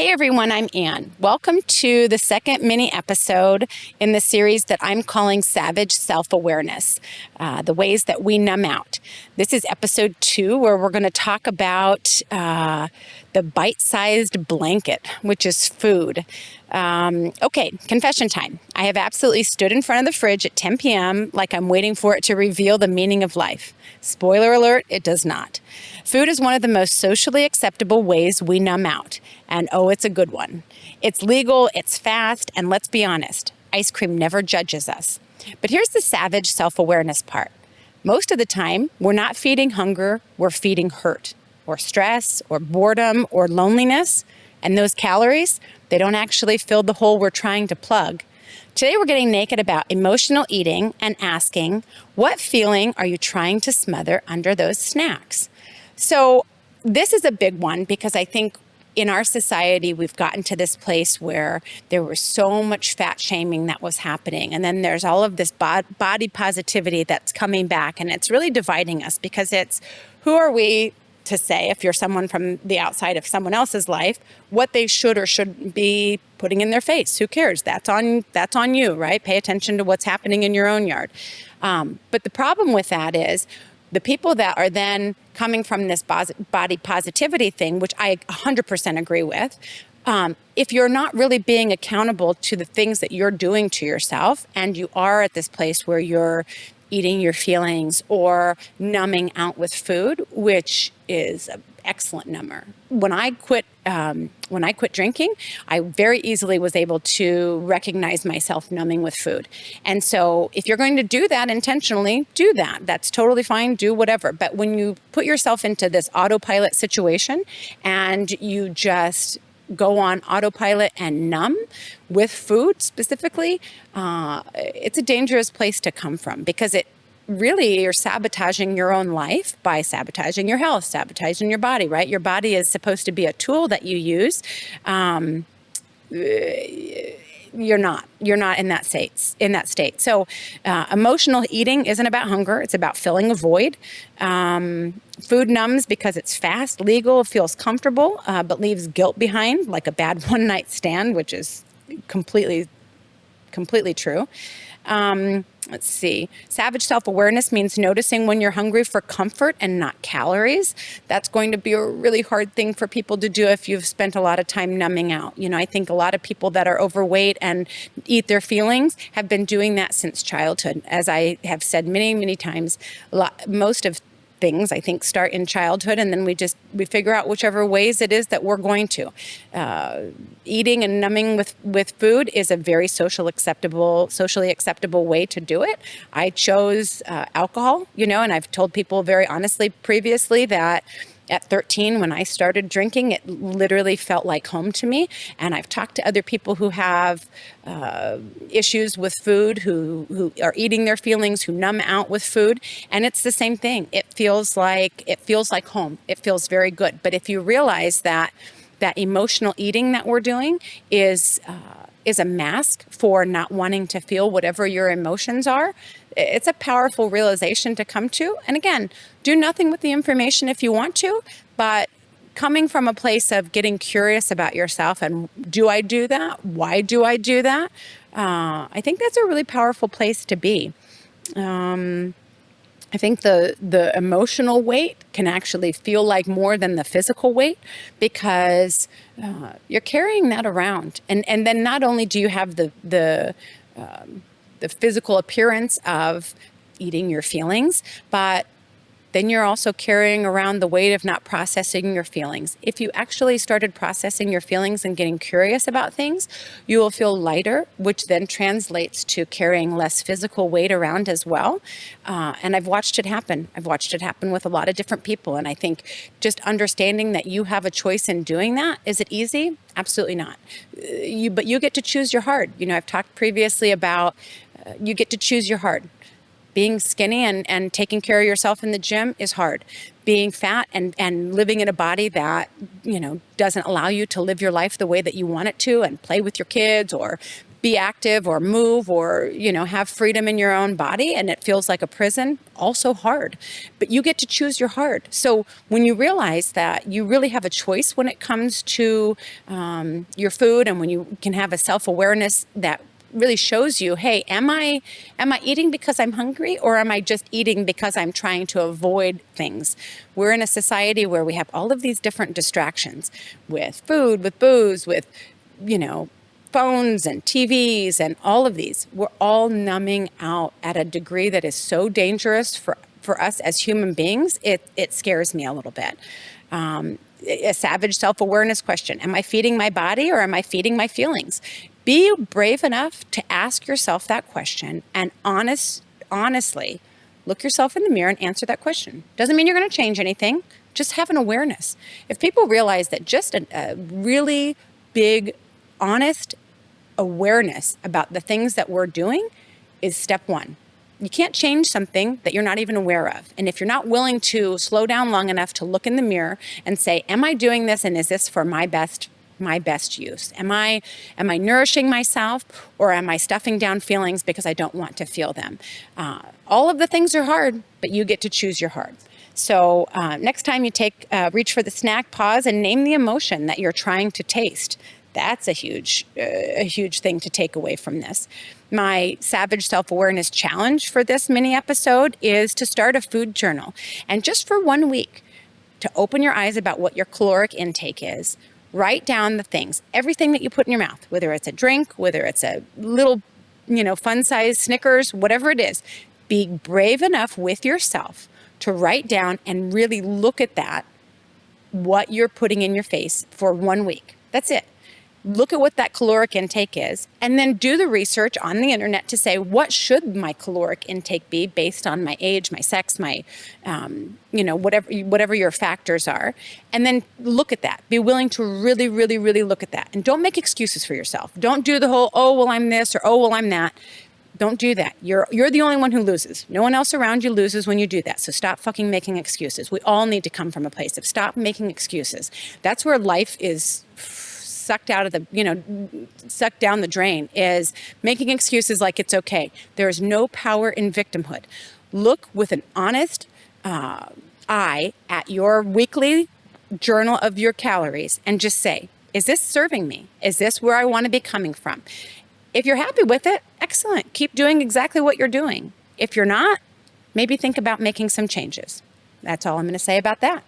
Hey everyone, I'm Ann. Welcome to the second mini episode in the series that I'm calling Savage Self-Awareness, the ways that we numb out. This is episode 2, where we're going to talk about the bite-sized blanket, which is food. Okay, confession time. I have absolutely stood in front of the fridge at 10 p.m. like I'm waiting for it to reveal the meaning of life. Spoiler alert, it does not. Food is one of the most socially acceptable ways we numb out. And oh, it's a good one. It's legal, it's fast, and let's be honest, ice cream never judges us. But here's the savage self-awareness part. Most of the time, we're not feeding hunger, we're feeding hurt, or stress, or boredom, or loneliness. And those calories, they don't actually fill the hole we're trying to plug. Today, we're getting naked about emotional eating and asking, what feeling are you trying to smother under those snacks? So this is a big one because I think in our society, we've gotten to this place where there was so much fat shaming that was happening. And then there's all of this body positivity that's coming back. And it's really dividing us because it's who are we to say, if you're someone from the outside of someone else's life, what they should or shouldn't be putting in their face. Who cares? That's on you, right? Pay attention to what's happening in your own yard. But the problem with that is the people that are then coming from this body positivity thing, which I 100% agree with, if you're not really being accountable to the things that you're doing to yourself, and you are at this place where you're eating your feelings or numbing out with food, which is an excellent number. When I quit drinking, I very easily was able to recognize myself numbing with food. And so if you're going to do that intentionally, do that. That's totally fine. Do whatever. But when you put yourself into this autopilot situation and you just go on autopilot and numb with food specifically, it's a dangerous place to come from because it really, you're sabotaging your own life by sabotaging your health, sabotaging your body, right? Your body is supposed to be a tool that you use. You're not in that state. So emotional eating isn't about hunger. It's about filling a void. Food numbs because it's fast, legal, feels comfortable, but leaves guilt behind, like a bad one-night stand, which is completely true. Let's see. Savage self-awareness means noticing when you're hungry for comfort and not calories. That's going to be a really hard thing for people to do if you've spent a lot of time numbing out. You know, I think a lot of people that are overweight and eat their feelings have been doing that since childhood. As I have said many, many times, most of things I think start in childhood, and then we figure out whichever ways it is that we're going to. Eating and numbing with food is a very socially acceptable way to do it. I chose alcohol, and I've told people very honestly previously that at 13, when I started drinking, it literally felt like home to me. And I've talked to other people who have issues with food, who are eating their feelings, who numb out with food. And it's the same thing. It feels like home. It feels very good. But if you realize that emotional eating that we're doing is a mask for not wanting to feel whatever your emotions are, it's a powerful realization to come to. And again, do nothing with the information if you want to, but coming from a place of getting curious about yourself and do I do that? Why do I do that? I think that's a really powerful place to be. I think the emotional weight can actually feel like more than the physical weight because you're carrying that around. And then not only do you have the physical appearance of eating your feelings, but then you're also carrying around the weight of not processing your feelings. If you actually started processing your feelings and getting curious about things, you will feel lighter, which then translates to carrying less physical weight around as well. And I've watched it happen. I've watched it happen with a lot of different people. And I think just understanding that you have a choice in doing that, is it easy? Absolutely not. But you get to choose your hard. I've talked previously about you get to choose your hard. Being skinny and taking care of yourself in the gym is hard. Being fat and living in a body that, doesn't allow you to live your life the way that you want it to and play with your kids or be active or move or, have freedom in your own body and it feels like a prison, also hard. But you get to choose your hard. So when you realize that you really have a choice when it comes to your food, and when you can have a self-awareness that really shows you, hey, am I eating because I'm hungry, or am I just eating because I'm trying to avoid things? We're in a society where we have all of these different distractions with food, with booze, with, phones and TVs and all of these. We're all numbing out at a degree that is so dangerous for us as human beings. It scares me a little bit. A savage self-awareness question. Am I feeding my body or am I feeding my feelings? Be brave enough to ask yourself that question and honestly look yourself in the mirror and answer that question. Doesn't mean you're going to change anything. Just have an awareness. If people realize that just a really big, honest awareness about the things that we're doing is step one. You can't change something that you're not even aware of. And if you're not willing to slow down long enough to look in the mirror and say, am I doing this, and is this for my best use? Am I nourishing myself, or am I stuffing down feelings because I don't want to feel them? All of the things are hard, but you get to choose your hard. So next time you reach for the snack, pause and name the emotion that you're trying to taste. That's a huge thing to take away from this. My Savage Self-Awareness challenge for this mini episode is to start a food journal. And just for 1 week, to open your eyes about what your caloric intake is. Write down the things, everything that you put in your mouth, whether it's a drink, whether it's a little, fun-sized Snickers, whatever it is. Be brave enough with yourself to write down and really look at that, what you're putting in your face for 1 week. That's it. Look at what that caloric intake is, and then do the research on the internet to say, what should my caloric intake be based on my age, my sex, my, whatever your factors are. And then look at that. Be willing to really, really, really look at that. And don't make excuses for yourself. Don't do the whole, oh, well, I'm this, or oh, well, I'm that. Don't do that. You're the only one who loses. No one else around you loses when you do that. So stop fucking making excuses. We all need to come from a place of stop making excuses. That's where life is sucked down the drain, is making excuses like it's okay. There is no power in victimhood. Look with an honest eye at your weekly journal of your calories and just say, is this serving me? Is this where I want to be coming from? If you're happy with it, excellent. Keep doing exactly what you're doing. If you're not, maybe think about making some changes. That's all I'm going to say about that.